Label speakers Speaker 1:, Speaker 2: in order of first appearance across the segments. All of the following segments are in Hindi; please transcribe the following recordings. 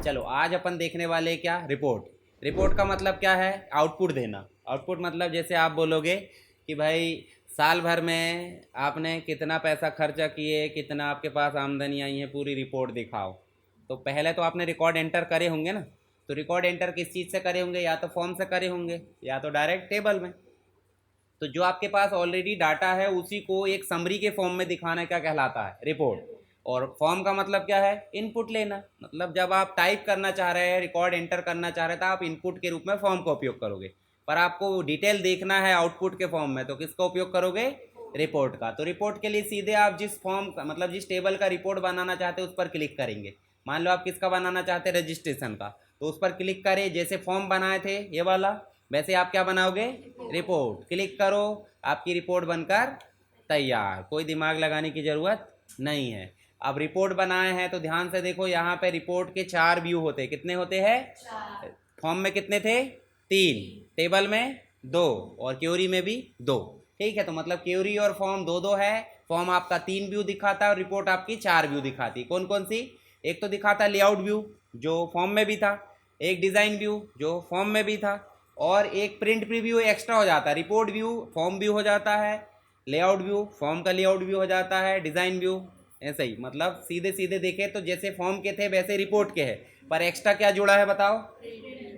Speaker 1: चलो आज अपन देखने वाले क्या, रिपोर्ट। रिपोर्ट का मतलब क्या है, आउटपुट देना। आउटपुट मतलब जैसे आप बोलोगे कि भाई साल भर में आपने कितना पैसा खर्चा किए, कितना आपके पास आमदनी आई है, पूरी रिपोर्ट दिखाओ। तो पहले तो आपने रिकॉर्ड एंटर करे होंगे ना। तो रिकॉर्ड एंटर किस चीज़ से करे होंगे, या तो फॉर्म से करे होंगे या तो डायरेक्ट टेबल में। तो जो आपके पास ऑलरेडी डाटा है उसी को एक समरी के फॉर्म में दिखाना क्या कहलाता है, रिपोर्ट। और फॉर्म का मतलब क्या है, इनपुट लेना। मतलब जब आप टाइप करना चाह रहे हैं, रिकॉर्ड एंटर करना चाह रहे हैं, तो आप इनपुट के रूप में फॉर्म का उपयोग करोगे। पर आपको डिटेल देखना है आउटपुट के फॉर्म में, तो किसका उपयोग करोगे, रिपोर्ट का। तो रिपोर्ट के लिए सीधे आप जिस फॉर्म का मतलब जिस टेबल का रिपोर्ट बनाना चाहते हैं उस पर क्लिक करेंगे। मान लो आप किसका बनाना चाहते हैं, रजिस्ट्रेशन का, तो उस पर क्लिक करें। जैसे फॉर्म बनाए थे ये वाला, वैसे आप क्या बनाओगे, रिपोर्ट। क्लिक करो, आपकी रिपोर्ट बनकर तैयार। कोई दिमाग लगाने की ज़रूरत नहीं है। अब रिपोर्ट बनाए हैं तो ध्यान से देखो, यहाँ पे रिपोर्ट के 4 व्यू होते हैं। कितने होते हैं, फॉर्म में कितने थे, 3, टेबल में 2 और क्वेरी में भी 2। ठीक है, तो मतलब क्वेरी और फॉर्म 2-2 है। फॉर्म आपका 3 व्यू दिखाता है और रिपोर्ट आपकी 4 व्यू दिखाती है। कौन कौन सी, एक तो दिखाता है लेआउट व्यू जो फॉर्म में भी था, एक डिज़ाइन व्यू जो फॉर्म में भी था, और एक प्रिंट प्रीव्यू एक्स्ट्रा हो जाता है। रिपोर्ट व्यू फॉर्म व्यू हो जाता है, लेआउट व्यू फॉर्म का लेआउट व्यू हो जाता है, डिज़ाइन व्यू ऐसे ही। मतलब सीधे सीधे देखे तो जैसे फॉर्म के थे वैसे रिपोर्ट के हैं, पर एक्स्ट्रा क्या जुड़ा है बताओ,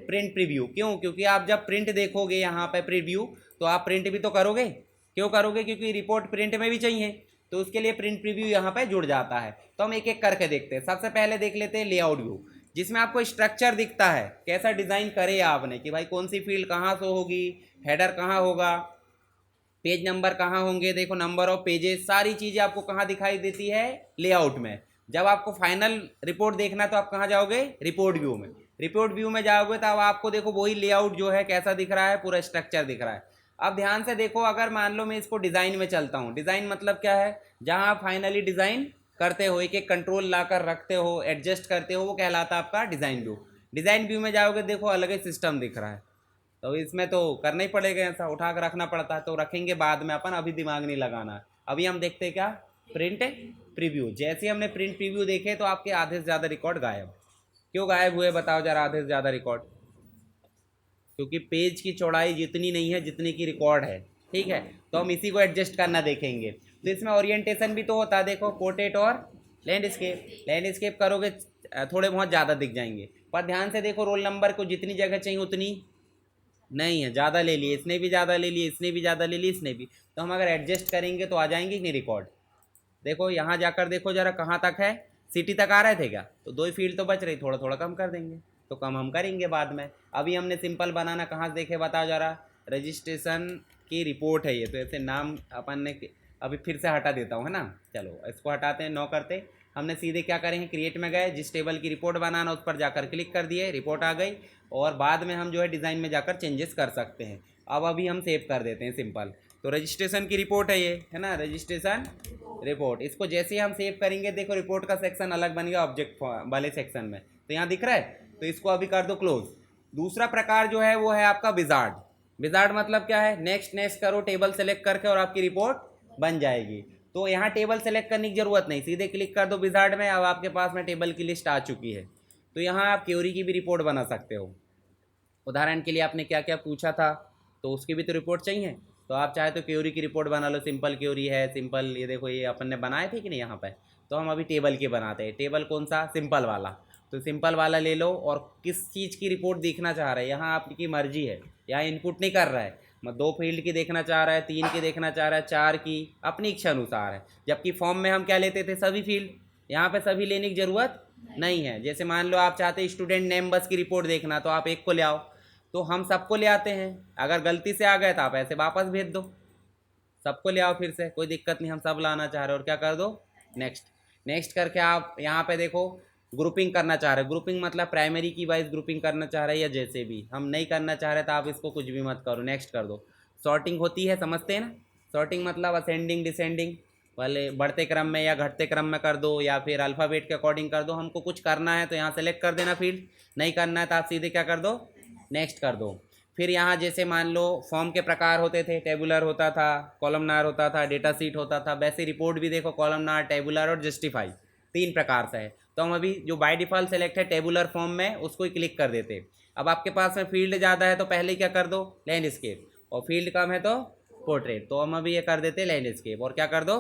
Speaker 1: प्रिंट प्रीव्यू। क्यों, क्योंकि आप जब प्रिंट देखोगे यहाँ पे प्रीव्यू, तो आप प्रिंट भी तो करोगे। क्यों करोगे, क्योंकि रिपोर्ट प्रिंट में भी चाहिए, तो उसके लिए प्रिंट प्रीव्यू यहाँ पे जुड़ जाता है। तो हम एक एक करके देखते हैं। सबसे पहले देख लेते हैं लेआउट व्यू, जिसमें आपको स्ट्रक्चर दिखता है, कैसा डिज़ाइन करे आपने, कि भाई कौन सी फील्ड कहाँ शो होगी, हेडर कहाँ होगा, पेज नंबर कहाँ होंगे। देखो नंबर ऑफ पेजेस, सारी चीज़ें आपको कहाँ दिखाई देती है, लेआउट में। जब आपको फाइनल रिपोर्ट देखना है तो आप कहाँ जाओगे, रिपोर्ट व्यू में। रिपोर्ट व्यू में जाओगे तो अब आपको देखो वही लेआउट जो है कैसा दिख रहा है, पूरा स्ट्रक्चर दिख रहा है। अब ध्यान से देखो, अगर मान लो मैं इसको डिज़ाइन में चलता हूँ। डिज़ाइन मतलब क्या है, जहाँ आप फाइनली डिज़ाइन करते हो, एक एक कंट्रोल ला कर रखते हो, एडजस्ट करते हो, वो कहलाता है आपका डिज़ाइन व्यू। डिज़ाइन व्यू में जाओगे, देखो अलग ही सिस्टम दिख रहा है। तो इसमें तो करना ही पड़ेगा, ऐसा उठा कर रखना पड़ता है। तो रखेंगे बाद में अपन, अभी दिमाग नहीं लगाना है। अभी हम देखते हैं क्या, प्रिंट प्रीव्यू। जैसे हमने प्रिंट प्रीव्यू देखे तो आपके आधे से ज़्यादा रिकॉर्ड गायब। क्यों गायब हुए बताओ जरा, आधे से ज़्यादा रिकॉर्ड? क्योंकि पेज की चौड़ाई जितनी नहीं है जितनी की रिकॉर्ड है। ठीक है, तो हम इसी को एडजस्ट करना देखेंगे। तो इसमें ओरिएंटेशन भी तो होता है। देखो पोर्ट्रेट और लैंडस्केप, लैंडस्केप करोगे थोड़े बहुत ज़्यादा दिख जाएंगे। पर ध्यान से देखो, रोल नंबर को जितनी जगह चाहिए उतनी नहीं है, ज़्यादा ले लिए, इसने भी ज़्यादा ले लिए, इसने भी ज़्यादा ले ली, इसने भी। तो हम अगर एडजस्ट करेंगे तो आ जाएंगे कि नहीं रिकॉर्ड। देखो यहाँ जाकर देखो जरा, कहाँ तक है, सिटी तक आ रहे थे क्या, तो 2 ही फील्ड तो बच रही, थोड़ा थोड़ा कम कर देंगे। तो कम हम करेंगे बाद में। अभी हमने सिंपल बनाना कहाँ से देखे बताओ जरा, रजिस्ट्रेशन की रिपोर्ट है ये, तो ऐसे नाम अपन ने अभी फिर से हटा देता हूँ, है ना। चलो इसको हटाते हैं, 9 करते। हमने सीधे क्या करेंगे, क्रिएट में गए, जिस टेबल की रिपोर्ट बनाना उस पर जाकर क्लिक कर दिए, रिपोर्ट आ गई। और बाद में हम जो है डिज़ाइन में जाकर चेंजेस कर सकते हैं। अब अभी हम सेव कर देते हैं सिंपल। तो रजिस्ट्रेशन की रिपोर्ट है ये, है ना, रजिस्ट्रेशन रिपोर्ट। इसको जैसे ही हम सेव करेंगे, देखो रिपोर्ट का सेक्शन अलग बन गया ऑब्जेक्ट वाले सेक्शन में, तो यहाँ दिख रहा है। तो इसको अभी कर दो क्लोज। दूसरा प्रकार जो है वो है आपका विजार्ड। विजार्ड मतलब क्या है, नेक्स्ट नेक्स्ट करो, टेबल सेलेक्ट करके और आपकी रिपोर्ट बन जाएगी। तो यहाँ टेबल सेलेक्ट करने की ज़रूरत नहीं, सीधे क्लिक कर दो विजार्ड में। अब आपके पास में टेबल की लिस्ट आ चुकी है। तो यहाँ आप क्वेरी की भी रिपोर्ट बना सकते हो। उदाहरण के लिए आपने क्या क्या पूछा था, तो उसकी भी तो रिपोर्ट चाहिए। तो आप चाहे तो क्वेरी की रिपोर्ट बना लो, सिंपल क्वेरी है, सिंपल। ये देखो ये अपन ने बनाए थे कि नहीं यहाँ पे। तो हम अभी टेबल के बनाते हैं। टेबल कौन सा, सिंपल वाला। तो सिंपल वाला ले लो, और किस चीज़ की रिपोर्ट देखना चाह रहे हैं, यहाँ आपकी मर्जी है। यहाँ इनपुट नहीं कर रहा है, 2 फील्ड की देखना चाह रहा है, 3 की देखना चाह रहा है, 4 की, अपनी इच्छा अनुसार है। जबकि फॉर्म में हम क्या लेते थे, सभी फील्ड। यहाँ पे सभी लेने की ज़रूरत नहीं है। जैसे मान लो आप चाहते स्टूडेंट नेम बस की रिपोर्ट देखना, तो आप एक को ले आओ, तो हम सबको ले आते हैं। अगर गलती से आ गए तो आप ऐसे वापस भेज दो, सबको ले आओ फिर से, कोई दिक्कत नहीं। हम सब लाना चाह रहे हो, और क्या कर दो, नेक्स्ट। नेक्स्ट करके आप यहाँ पे देखो ग्रुपिंग करना चाह रहे हो। ग्रुपिंग मतलब प्राइमरी की वाइज ग्रुपिंग करना चाह रहे हैं, या जैसे भी। हम नहीं करना चाह रहे तो आप इसको कुछ भी मत करो, नेक्स्ट कर दो। सॉर्टिंग होती है, समझते हैं ना। सॉर्टिंग मतलब असेंडिंग डिसेंडिंग वाले, बढ़ते क्रम में या घटते क्रम में कर दो, या फिर अल्फ़ाबेट के अकॉर्डिंग कर दो। हमको कुछ करना है तो यहाँ सेलेक्ट कर देना फील्ड, नहीं करना है तो आप सीधे क्या कर दो, नेक्स्ट कर दो। फिर यहाँ जैसे मान लो फॉर्म के प्रकार होते थे, टेबुलर होता था, कॉलमनार होता था, डेटा सीट होता था। वैसे रिपोर्ट भी देखो कॉलमनार, टेबुलर और जस्टिफाई, 3 प्रकार से है। तो हम अभी जो बाय डिफ़ॉल्ट सेलेक्ट है टेबुलर फॉर्म में उसको ही क्लिक कर देते। अब आपके पास में फील्ड ज़्यादा है तो पहले क्या कर दो, लैंडस्केप, और फील्ड कम है तो पोर्ट्रेट, तो हम अभी ये कर देते लैंडस्केप, और क्या कर दो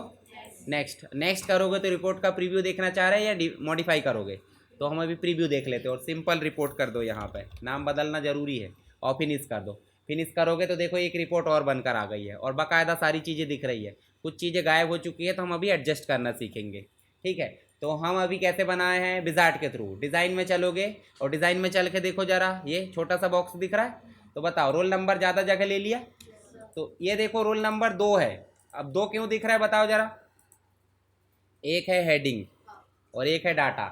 Speaker 1: नेक्स्ट। नेक्स्ट करोगे तो रिपोर्ट का प्रीव्यू देखना चाह रहे हैं या मॉडिफाई करोगे, तो हम अभी प्रीव्यू देख लेते हैं, और सिंपल रिपोर्ट कर दो, यहाँ पे नाम बदलना ज़रूरी है, और फिनिश कर दो। फिनिश करोगे तो देखो एक रिपोर्ट और बनकर आ गई है, और बाकायदा सारी चीज़ें दिख रही है। कुछ चीज़ें गायब हो चुकी है तो हम अभी एडजस्ट करना सीखेंगे, ठीक है। तो हम अभी कैसे बनाए हैं, विजार्ड के थ्रू। डिज़ाइन में चलोगे और डिज़ाइन में चल के देखो ज़रा, ये छोटा सा बॉक्स दिख रहा है, तो बताओ रोल नंबर ज़्यादा जगह ले लिया, तो ये देखो रोल नंबर 2 है। अब 2 क्यों दिख रहा है बताओ ज़रा। एक है हेडिंग और एक है डाटा।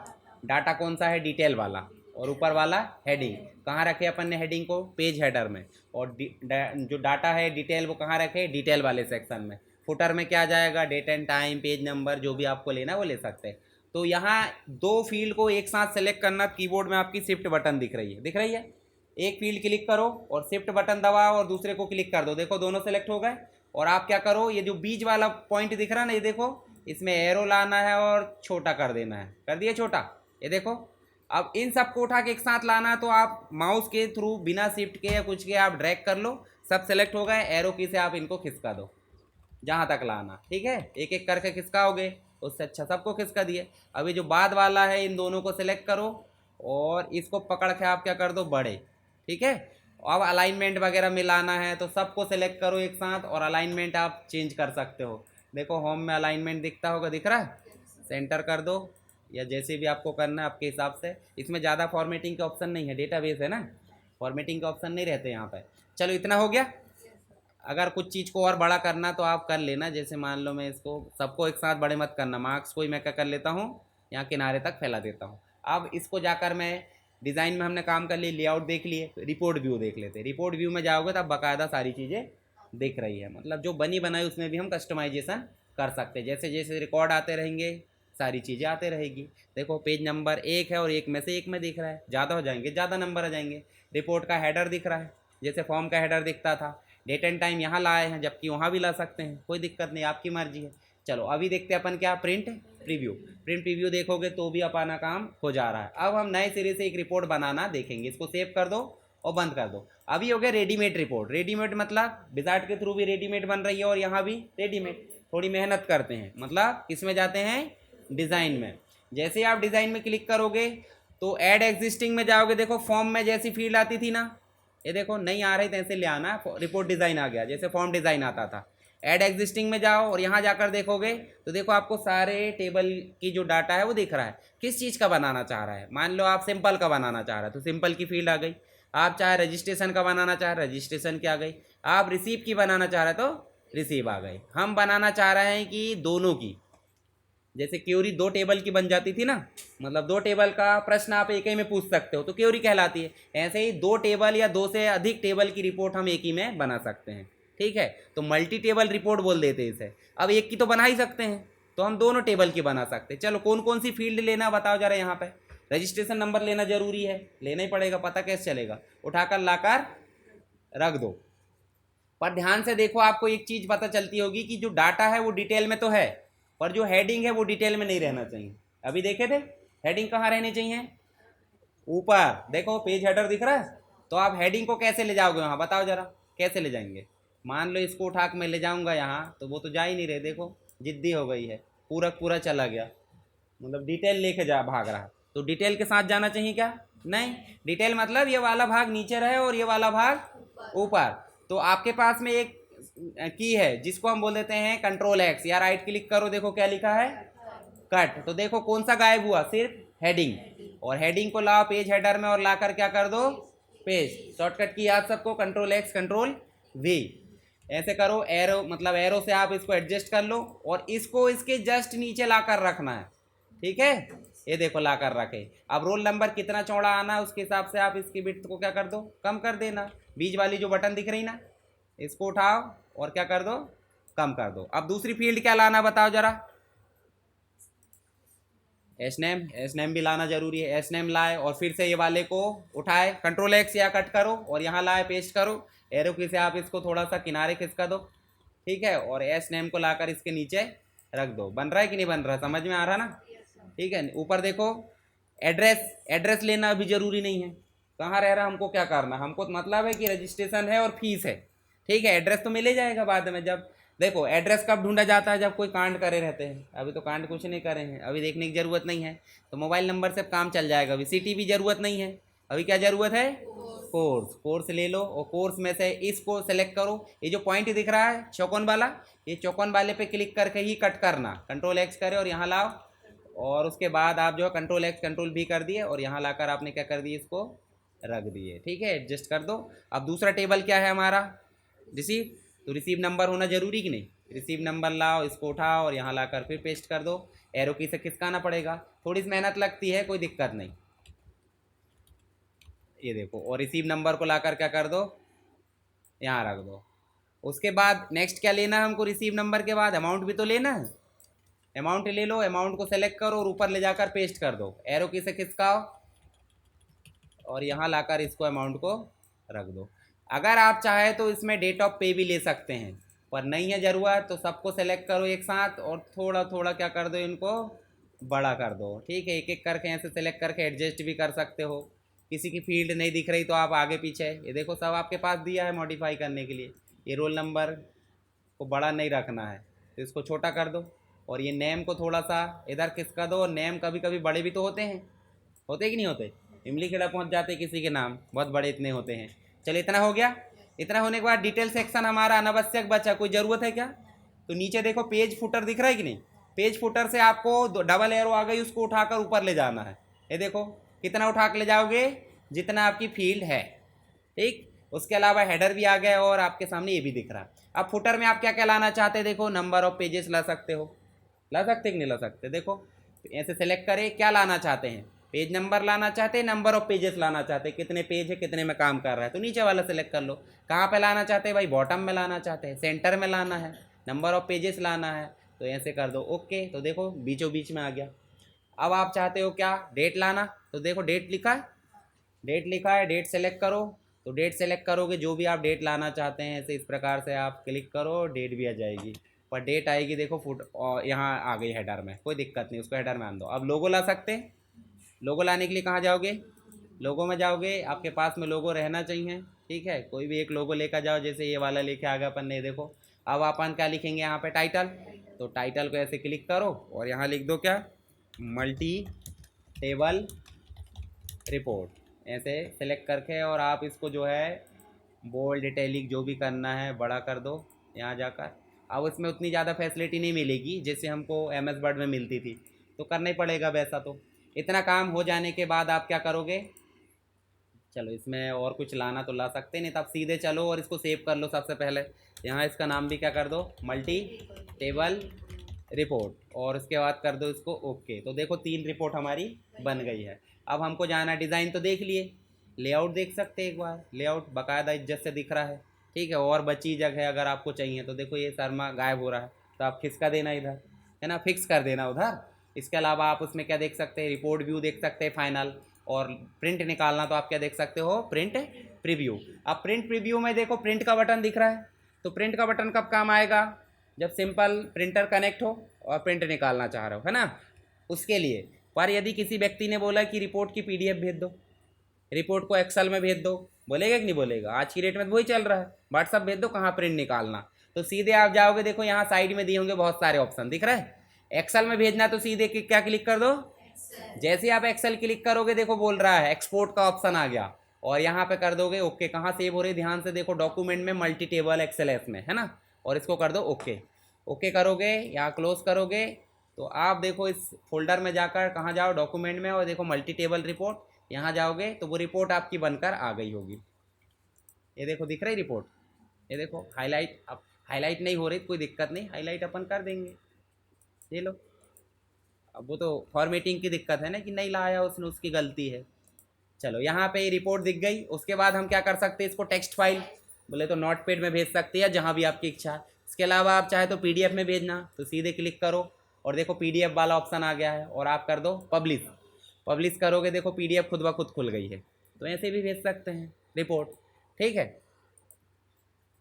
Speaker 1: डाटा कौन सा है, डिटेल वाला, और ऊपर वाला हेडिंग। कहाँ रखे अपन ने हेडिंग को, पेज हेडर में, और जो डाटा है डिटेल वो कहाँ रखे, डिटेल वाले सेक्शन में। फुटर में क्या जाएगा, date and time, page number, जो भी आपको लेना वो ले सकते हैं। तो यहाँ 2 फील्ड को एक साथ सेलेक्ट करना, कीबोर्ड में आपकी शिफ्ट बटन दिख रही है, दिख रही है। एक फील्ड क्लिक करो और शिफ्ट बटन दबाओ और दूसरे को क्लिक कर दो, देखो दोनों सेलेक्ट हो गए। और आप क्या करो, ये जो बीच वाला पॉइंट दिख रहा है ना, ये देखो इसमें एरो लाना है और छोटा कर देना है, कर दिए छोटा, ये देखो। अब इन सबको उठा के एक साथ लाना है, तो आप माउस के थ्रू बिना शिफ्ट के या कुछ के आप ड्रैग कर लो, सब सेलेक्ट हो गए। एरो की से आप इनको खिसका दो जहाँ तक लाना, ठीक है। एक एक करके खिसकाओगे, उससे अच्छा सबको खिसका दिए। अभी जो बाद वाला है इन दोनों को सिलेक्ट करो और इसको पकड़ के आप क्या कर दो, बड़े, ठीक है। अब अलाइनमेंट वगैरह मिलाना है तो सबको सेलेक्ट करो एक साथ, और अलाइनमेंट आप चेंज कर सकते हो। देखो होम में अलाइनमेंट दिखता होगा, दिख रहा है, सेंटर कर दो, या जैसे भी आपको करना है आपके हिसाब से। इसमें ज़्यादा फॉर्मेटिंग के ऑप्शन नहीं है, डेटाबेस है ना, फॉर्मेटिंग के ऑप्शन नहीं रहते यहाँ पे। चलो इतना हो गया। अगर कुछ चीज़ को और बड़ा करना तो आप कर लेना, जैसे मान लो मैं इसको सबको एक साथ बड़े मत करना, मार्क्स को ही मैं क्या कर लेता हूँ, यहाँ किनारे तक फैला देता हूँ। अब इसको जाकर मैं डिज़ाइन में हमने काम कर लिए, लेआउट देख लिए, रिपोर्ट व्यू देख लेते। रिपोर्ट व्यू में जाओगे तब बाकायदा सारी चीज़ें दिख रही है, मतलब जो बनी बनाई उसमें भी हम कस्टमाइजेशन कर सकते हैं। जैसे जैसे रिकॉर्ड आते रहेंगे सारी चीज़ें आते रहेगी। देखो पेज नंबर 1 है और एक में से एक में दिख रहा है, ज़्यादा हो जाएंगे ज़्यादा नंबर आ जाएंगे। रिपोर्ट का हेडर दिख रहा है, जैसे फॉर्म का हेडर दिखता था। डेट एंड टाइम यहाँ लाए हैं, जबकि वहाँ भी ला सकते हैं, कोई दिक्कत नहीं, आपकी मर्जी है। चलो अभी देखते हैं अपन क्या, प्रिंट प्रीव्यू। प्रिंट प्रीव्यू देखोगे तो भी अपना काम हो जा रहा है। अब हम नए सिरे से एक रिपोर्ट बनाना देखेंगे, इसको सेव कर दो और बंद कर दो। अभी हो गया रेडीमेड रिपोर्ट। रेडीमेड मतलब विजार्ड के थ्रू भी रेडीमेड बन रही है और यहाँ भी रेडीमेड। थोड़ी मेहनत करते हैं, मतलब किस में जाते हैं, डिज़ाइन में। जैसे आप डिज़ाइन में क्लिक करोगे तो ऐड एग्जिस्टिंग में जाओगे, देखो फॉर्म में जैसी फील्ड आती थी ना, ये देखो नहीं आ रही तो ऐसे ले आना, रिपोर्ट डिज़ाइन आ गया, जैसे फॉर्म डिज़ाइन आता था। ऐड एग्जिस्टिंग में जाओ और यहाँ जाकर देखोगे तो देखो आपको सारे टेबल की जो डाटा है वो दिख रहा है। किस चीज़ का बनाना चाह रहा है, मान लो आप सिंपल का बनाना चाह रहा है तो सिंपल की फील्ड आ गई। आप चाहे रजिस्ट्रेशन का बनाना चाह रहे हैं, रजिस्ट्रेशन की आ गई। आप रिसीव की बनाना चाह रहे हैं तो रिसीव आ गई। हम बनाना चाह रहे हैं कि दोनों की, जैसे क्यूरी 2 टेबल की बन जाती थी ना, मतलब 2 टेबल का प्रश्न आप एक ही में पूछ सकते हो तो क्यूरी कहलाती है। ऐसे ही 2 टेबल या 2 से अधिक टेबल की रिपोर्ट हम एक ही में बना सकते हैं, ठीक है। तो मल्टी टेबल रिपोर्ट बोल देते हैं इसे। अब एक की तो बना ही सकते हैं तो हम दोनों टेबल की बना सकते हैं। चलो कौन कौन सी फील्ड लेना बताओ जरा। यहाँ पे रजिस्ट्रेशन नंबर लेना जरूरी है, लेना ही पड़ेगा, पता कैसे चलेगा, उठाकर लाकर रख दो। पर ध्यान से देखो, आपको एक चीज़ पता चलती होगी कि जो डाटा है वो डिटेल में तो है, पर जो हेडिंग है वो डिटेल में नहीं रहना चाहिए। अभी देखे थे हेडिंग कहाँ रहनी चाहिए, ऊपर। देखो पेज हेडर दिख रहा है, तो आप हेडिंग को कैसे ले जाओगे वहाँ, बताओ जरा कैसे ले जाएंगे। मान लो इसको उठा के मैं ले जाऊँगा यहाँ, तो वो तो जा ही नहीं रहे, देखो जिद्दी हो गई है, पूरा पूरा चला गया, मतलब डिटेल लेके जा भाग रहा। तो डिटेल के साथ जाना चाहिए क्या, नहीं। डिटेल मतलब ये वाला भाग नीचे रहे और ये वाला भाग ऊपर। तो आपके पास में एक की है जिसको हम बोल देते हैं कंट्रोल एक्स, या राइट क्लिक करो, देखो क्या लिखा है, कट। तो देखो कौन सा गायब हुआ, सिर्फ हेडिंग। और हेडिंग को लाओ पेज हेडर में और लाकर क्या कर दो, पेज। शॉर्टकट की याद सबको, कंट्रोल एक्स कंट्रोल वी, ऐसे करो। एरो मतलब एरो से आप इसको एडजस्ट कर लो और इसको इसके जस्ट नीचे लाकर रखना है, ठीक है। ये देखो लाकर रखे। अब रोल नंबर कितना चौड़ा आना है उसके हिसाब से आप इसकी विड्थ को क्या कर दो, कम कर देना। बीच वाली जो बटन दिख रही ना, इसको उठाओ और क्या कर दो, कम कर दो। अब दूसरी फील्ड क्या लाना बताओ जरा, एस नेम भी लाना जरूरी है। एस नेम लाए और फिर से ये वाले को उठाए, कंट्रोल एक्स या कट करो और यहाँ लाए पेस्ट करो। एरो की से आप इसको थोड़ा सा किनारे खिसका दो, ठीक है। और एस नेम को लाकर इसके नीचे रख दो। बन रहा है कि नहीं बन रहा, समझ में आ रहा ना, ठीक है। ऊपर देखो एड्रेस, एड्रेस लेना भी ज़रूरी नहीं है, कहाँ रह रहा हमको क्या करना, हमको तो मतलब है कि रजिस्ट्रेशन है और फीस है, ठीक है। एड्रेस तो मिल ही जाएगा बाद में। जब देखो एड्रेस कब ढूंढा जाता है, जब कोई कांड करे रहते हैं। अभी तो कांड कुछ नहीं करे हैं, अभी देखने की ज़रूरत नहीं है, तो मोबाइल नंबर से काम चल जाएगा। अभी सिटी भी ज़रूरत नहीं है, अभी क्या ज़रूरत है, कोर्स। कोर्स ले लो और कोर्स में से इसको सेलेक्ट करो। ये जो पॉइंट दिख रहा है चौकोन वाला, ये चौकोन वाले पे क्लिक करके ही कट करना, कंट्रोल एक्स करे और यहाँ लाओ, और उसके बाद आप जो है कंट्रोल एक्स कंट्रोल भी कर दिए और यहाँ लाकर आपने क्या कर दिए, इसको रख दिए, ठीक है। एडजस्ट कर दो। अब दूसरा टेबल क्या है हमारा, रिसीव। तो रिसीव नंबर होना जरूरी कि नहीं, रिसीव नंबर लाओ, इसको उठाओ और यहाँ लाकर फिर पेस्ट कर दो। एरो की से खिसकाना पड़ेगा, थोड़ी सी मेहनत लगती है, कोई दिक्कत नहीं। ये देखो, और रिसीव नंबर को लाकर क्या कर दो, यहाँ रख दो। उसके बाद नेक्स्ट क्या लेना है हमको, रिसीव नंबर के बाद अमाउंट भी तो लेना है। अमाउंट ले लो, अमाउंट को सेलेक्ट करो और ऊपर ले जाकर पेस्ट कर दो। एरो की से खिसकाओ और यहाँ लाकर इसको अमाउंट को रख दो। अगर आप चाहे तो इसमें डेट ऑफ पे भी ले सकते हैं, पर नहीं है ज़रूरत, तो सबको सेलेक्ट करो एक साथ और थोड़ा थोड़ा क्या कर दो, इनको बड़ा कर दो, ठीक है। एक एक करके ऐसे सेलेक्ट करके एडजस्ट भी कर सकते हो। किसी की फील्ड नहीं दिख रही तो आप आगे पीछे, ये देखो सब आपके पास दिया है मॉडिफाई करने के लिए। ये रोल नंबर को बड़ा नहीं रखना है तो इसको छोटा कर दो, और ये नेम को थोड़ा सा इधर खिसका दो। और नेम कभी कभी बड़े भी तो होते हैं, होते कि नहीं होते, इमली खेड़ा पहुंच जाते किसी के नाम, बहुत बड़े इतने होते हैं। चलिए इतना हो गया। इतना होने के बाद डिटेल सेक्शन हमारा अनावश्यक बचा, कोई ज़रूरत है क्या, तो नीचे देखो पेज फुटर दिख रहा है कि नहीं, पेज फुटर से आपको डबल एरो आ गई, उसको उठाकर ऊपर ले जाना है। ये देखो कितना उठा के ले जाओगे, जितना आपकी फील्ड है, ठीक। उसके अलावा हेडर भी आ गया और आपके सामने ये भी दिख रहा है। अब फुटर में आप क्या क्या लाना चाहते हैं, देखो नंबर ऑफ पेजेस ला सकते हो, ला सकते कि नहीं ला सकते, देखो ऐसे सेलेक्ट करें क्या लाना चाहते हैं, पेज नंबर लाना चाहते हैं, नंबर ऑफ पेजेस लाना चाहते हैं, कितने पेज है कितने में काम कर रहा है, तो नीचे वाला सेलेक्ट कर लो। कहाँ पे लाना चाहते हैं भाई, बॉटम में लाना चाहते हैं, सेंटर में लाना है, नंबर ऑफ पेजेस लाना है, तो ऐसे कर दो ओके। तो देखो बीचों बीच में आ गया। अब आप चाहते हो क्या, डेट लाना, तो देखो डेट लिखा है, डेट लिखा है, डेट सेलेक्ट करो। तो डेट सेलेक्ट करोगे, जो भी आप डेट लाना चाहते हैं ऐसे इस प्रकार से आप क्लिक करो, डेट भी आ जाएगी। पर डेट आएगी देखो फुट, और यहाँ आ गई हेडर में, कोई दिक्कत नहीं, उसको हेडर में आन दो। अब लोगो ला सकते हैं, लोगो लाने के लिए कहाँ जाओगे, लोगो में जाओगे, आपके पास में लोगो रहना चाहिए, ठीक है। कोई भी एक लोगो लेकर जाओ, जैसे ये वाला लेके आ गया अपन ने, देखो। अब अपन क्या लिखेंगे यहाँ पे, टाइटल। तो टाइटल को ऐसे क्लिक करो और यहाँ लिख दो क्या, मल्टी टेबल रिपोर्ट, ऐसे सेलेक्ट करके, और आप इसको जो है बोल्ड इटैलिक जो भी करना है बड़ा कर दो यहाँ जाकर। अब इसमें उतनी ज़्यादा फैसिलिटी नहीं मिलेगी जैसे हमको एम एस वर्ड में मिलती थी, तो करना ही पड़ेगा वैसा। तो इतना काम हो जाने के बाद आप क्या करोगे, चलो इसमें और कुछ लाना तो ला सकते नहीं, तो आप सीधे चलो और इसको सेव कर लो। सबसे पहले यहाँ इसका नाम भी क्या कर दो, मल्टी टेबल रिपोर्ट, और उसके बाद कर दो इसको ओके। तो देखो 3 रिपोर्ट हमारी बन गई है। अब हमको जाना, डिज़ाइन तो देख लिए, लेआउट देख सकते हैं एक बार, लेआउट बाकायदा इज्जत से दिख रहा है, ठीक है। और बची जगह अगर आपको चाहिए तो देखो ये शर्मा गायब हो रहा है, तो आप खिसका देना इधर, है ना, फिक्स कर देना उधर। इसके अलावा आप उसमें क्या देख सकते हैं, रिपोर्ट व्यू देख सकते हैं फाइनल, और प्रिंट निकालना तो आप क्या देख सकते हो, प्रिंट प्रीव्यू। अब प्रिंट प्रीव्यू में देखो प्रिंट का बटन दिख रहा है, तो प्रिंट का बटन कब काम आएगा, जब सिंपल प्रिंटर कनेक्ट हो और प्रिंट निकालना चाह रहे हो, है ना, उसके लिए। पर यदि किसी व्यक्ति ने बोला कि रिपोर्ट की पीडीएफ भेज दो, रिपोर्ट को एक्सेल में भेज दो, बोलेगा कि नहीं बोलेगा, आज की डेट में तो वही चल रहा है, व्हाट्सअप भेज दो, कहाँ प्रिंट निकालना। तो सीधे आप जाओगे, देखो यहाँ साइड में दिए होंगे बहुत सारे ऑप्शन दिख रहा है, एक्सेल में भेजना तो सीधे क्या क्लिक कर दो, जैसे ही आप एक्सेल क्लिक करोगे देखो बोल रहा है एक्सपोर्ट का ऑप्शन आ गया, और यहाँ पे कर दोगे ओके। कहाँ सेव हो रही ध्यान से देखो, डॉक्यूमेंट में मल्टी टेबल एक्सेल में, है ना, और इसको कर दो ओके। ओके करोगे, यहाँ क्लोज करोगे, तो आप देखो इस फोल्डर में जाकर कहाँ जाओ, डॉक्यूमेंट में, और देखो मल्टी टेबल रिपोर्ट, यहाँ जाओगे तो वो रिपोर्ट आपकी बनकर आ गई होगी। ये देखो दिख रही रिपोर्ट, ये देखो हाईलाइट, अब हाईलाइट नहीं हो रही कोई दिक्कत नहीं, हाईलाइट अपन कर देंगे, ये लो। अब वो तो फॉर्मेटिंग की दिक्कत है ना कि नहीं लाया उसने, उसकी गलती है। चलो यहाँ पे रिपोर्ट दिख गई। उसके बाद हम क्या कर सकते हैं, इसको टेक्स्ट फाइल बोले तो नोटपैड में भेज सकते हैं, जहाँ भी आपकी इच्छा है। इसके अलावा आप चाहे तो पीडीएफ में भेजना, तो सीधे क्लिक करो और देखो पीडीएफ वाला ऑप्शन आ गया है, और आप कर दो पब्लिश। पब्लिश करोगे देखो पीडीएफ खुद ब खुद खुल गई है। तो ऐसे भी भेज सकते हैं रिपोर्ट, ठीक है।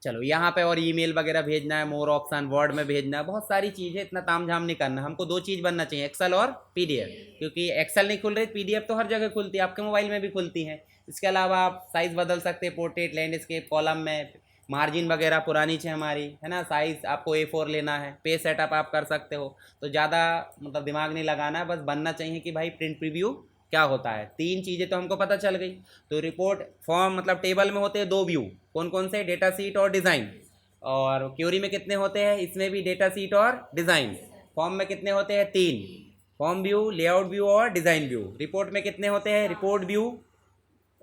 Speaker 1: चलो यहाँ पे और ईमेल वगैरह भेजना है, मोर ऑप्शन, वर्ड में भेजना है, बहुत सारी चीज़ें, इतना तामझाम नहीं करना। हमको दो चीज़ बनना चाहिए, एक्सेल और पीडीएफ, क्योंकि एक्सेल नहीं खुल रही, पीडीएफ तो हर जगह खुलती है, आपके मोबाइल में भी खुलती है। इसके अलावा आप साइज़ बदल सकते हैं, पोर्ट्रेट, लैंडस्केप, कॉलम में, मार्जिन वगैरह पुरानी है हमारी, है ना, साइज़ आपको A4 लेना है, पेज सेटअप आप कर सकते हो। तो ज़्यादा मतलब दिमाग नहीं लगाना है, बस बनना चाहिए कि भाई प्रिंट प्रीव्यू क्या होता है। तीन चीज़ें तो हमको पता चल गई। तो रिपोर्ट फॉर्म मतलब टेबल में होते हैं दो व्यू, कौन कौन से, डेटा सीट और डिज़ाइन। और क्यूरी में कितने होते हैं, इसमें भी डेटा सीट और डिज़ाइन। फॉर्म में कितने होते हैं, तीन, फॉर्म व्यू, लेआउट व्यू और डिज़ाइन व्यू। रिपोर्ट में कितने होते हैं, रिपोर्ट व्यू,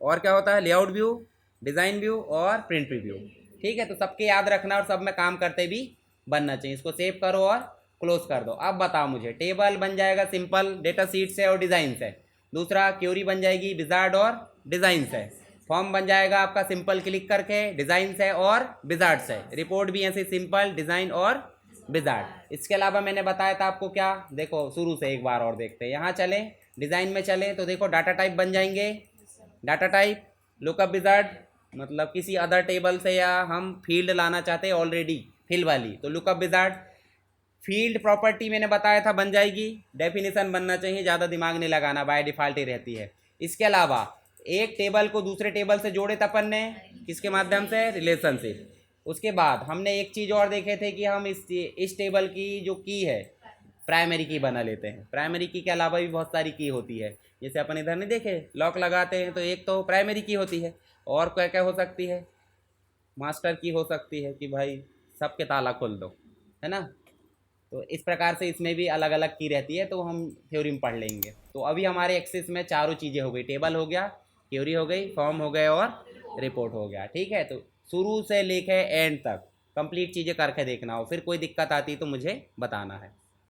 Speaker 1: और क्या होता है, लेआउट व्यू, डिज़ाइन व्यू और प्रिंट रिव्यू। ठीक है, तो सबके याद रखना और सब में काम करते भी बनना चाहिए। इसको सेव करो और क्लोज कर दो। अब बताओ मुझे, टेबल बन जाएगा सिंपल डेटा सीट से और डिज़ाइन से। दूसरा क्यूरी बन जाएगी विजार्ड और डिज़ाइन से। फॉर्म बन जाएगा आपका सिंपल क्लिक करके डिज़ाइन से और विजार्ड से। रिपोर्ट भी ऐसे सिंपल, डिज़ाइन और विजार्ड। इसके अलावा मैंने बताया था आपको क्या, देखो शुरू से एक बार और देखते हैं। यहाँ चलें, डिज़ाइन में चलें तो देखो डाटा टाइप बन जाएंगे, डाटा टाइप, लुकअप विजार्ड, मतलब किसी अदर टेबल से या हम फील्ड लाना चाहते हैं ऑलरेडी फिल वाली, तो लुकअप विजार्ड। फील्ड प्रॉपर्टी मैंने बताया था बन जाएगी, डेफिनेशन बनना चाहिए, ज़्यादा दिमाग नहीं लगाना, बाय डिफ़ॉल्ट ही रहती है। इसके अलावा एक टेबल को दूसरे टेबल से जोड़े था अपन ने, किसके माध्यम से, रिलेशनशिप। उसके बाद हमने एक चीज़ और देखे थे कि हम इस टेबल की जो की है प्राइमरी की बना लेते हैं। प्राइमरी की के अलावा भी बहुत सारी की होती है, जैसे अपन इधर नहीं देखे, लॉक लगाते हैं तो एक तो प्राइमरी की होती है, और क्या क्या हो सकती है, मास्टर की हो सकती है कि भाई सबके ताला खोल दो, है ना। तो इस प्रकार से इसमें भी अलग अलग की रहती है, तो हम थ्योरी में पढ़ लेंगे। तो अभी हमारे एक्सेस में चारों चीज़ें हो गई, टेबल हो गया, थ्योरी हो गई, फॉर्म हो गए और रिपोर्ट हो गया। ठीक है, तो शुरू से लेके एंड तक कंप्लीट चीज़ें करके देखना हो, फिर कोई दिक्कत आती तो मुझे बताना है।